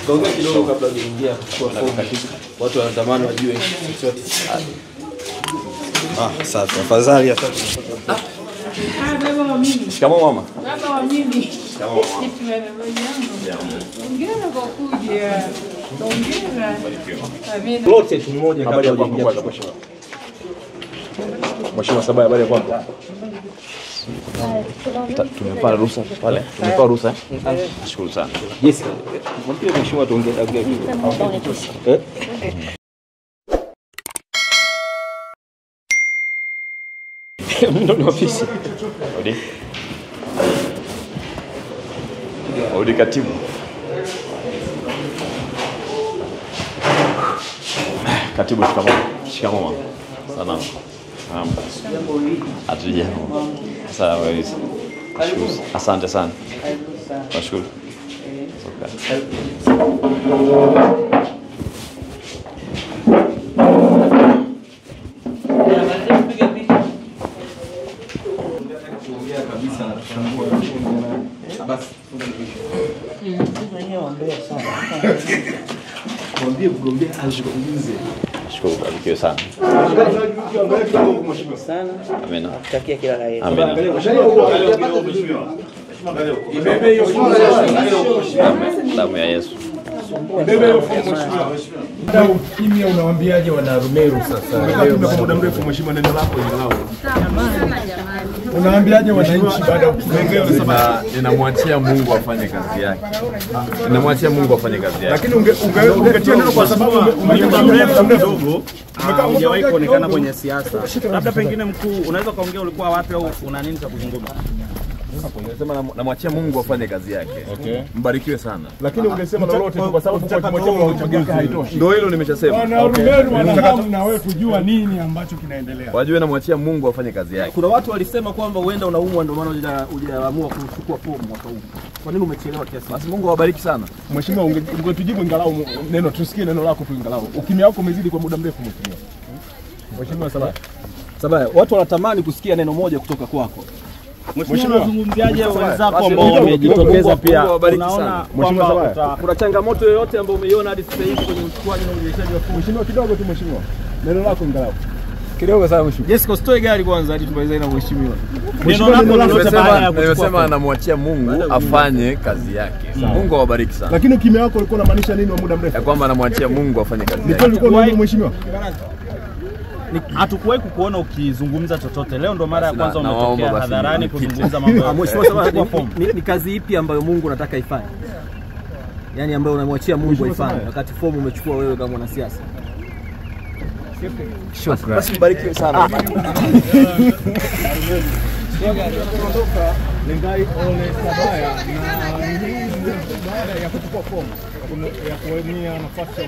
Kaongea kidogo kabla kuingia kwa fomu. Watu wanatamani wajue chochote. Safi. Afadhali hata. Baba wa mimi. Shikamoo mama. Baba wa mimi. Shikamoo mama. Ongera kwa kuja. Ongera. Amina. Lote tu mmoja kabla kuingia kwa mheshimiwa. Mheshimiwa Sabaya, habari ya kwako? Tumepata ruhusa pale. Tumetoa ruhusa. Nashukuru sana. Yes. Mwambie mheshimiwa tuongee kidogo. Mndo ni ofisi. Odi katibu. Katibu shikamoo mama. Salama. Hatujambo. Sawa kabisa. Asante sana. Nashukuru. Mwambie mgombea azungumze. Shukuru barikiwe sana. Sana. Amina. Nakutakia kila la heri. Amina. Ibebe hiyo fomu mheshimiwa. Damu ya Yesu. Ibebe hiyo fomu mheshimiwa. Ndio kimya unawaambiaje wana Rumeru sasa? Leo kwa muda mrefu mheshimiwa, neno lako ingalao. Unawaambiaje wananchi baada ya kuongea unasema Ninamwachia Mungu afanye kazi yake. Ninamwachia Mungu afanye kazi yake. lakini ungetia neno kwa sababu muda mrefu kidogo hujawahi kuonekana kwenye siasa. Labda pengine mkuu unaweza kaongea ulikuwa wapi au una nini cha kuzungumza? Unasema namwachia Mungu afanye kazi yake. Okay. Mbarikiwe sana. lakini ungesema lolote tu kwa sababu kumwachia Mungu haitoshi. Ndio hilo nimeshasema. Wana Rumeru wanahamu na wewe kujua nini ambacho kinaendelea. Wajue namwachia Mungu afanye kazi yake. Kuna watu walisema kwamba uenda unaumwa ndio maana hujaamua kuchukua fomu mwaka huu. Kwa nini umechelewa kiasi? Basi Mungu awabariki sana. Mheshimiwa, ungetujibu ingalau neno tusikie neno lako tu ingalau. Ukimya wako umezidi kwa muda mrefu mheshimiwa. Mheshimiwa Sabaya, watu wanatamani kusikia neno moja kutoka kwako. Mheshimiwa, unazungumziaje wenzako ambao wamejitokeza pia? Unaona kwamba kuna changamoto yoyote ambayo umeiona hadi sasa hivi kwenye uchukuaji na urejeshaji wa fomu? Mheshimiwa, kidogo tu mheshimiwa. Neno lako ingalau. Kidogo sana mheshimiwa. Jessica, usitoe gari kwanza hadi tumalize na mheshimiwa. Nimesema anamwachia Mungu afanye kazi yake. Mungu awabariki sana. Lakini ukimya wako ulikuwa unamaanisha nini wa muda mrefu? Ya kwamba anamwachia Mungu afanye kazi yake. Ulikuwa nini mheshimiwa? Hatukuwahi kukuona ukizungumza chochote. Leo ndo mara ya kwanza Na umetokea waomba hadharani basi kuzungumza mambo ya Mheshimiwa, ni kazi ipi ambayo Mungu anataka ifanye? Yaani ambayo unamwachia Mungu ifanye wakati fomu umechukua wewe kama mwanasiasa. Shukrani. Basi mbarikiwe sana. Lengai Ole Sabaya na baada ya kuchukua fomu ya kuwania nafasi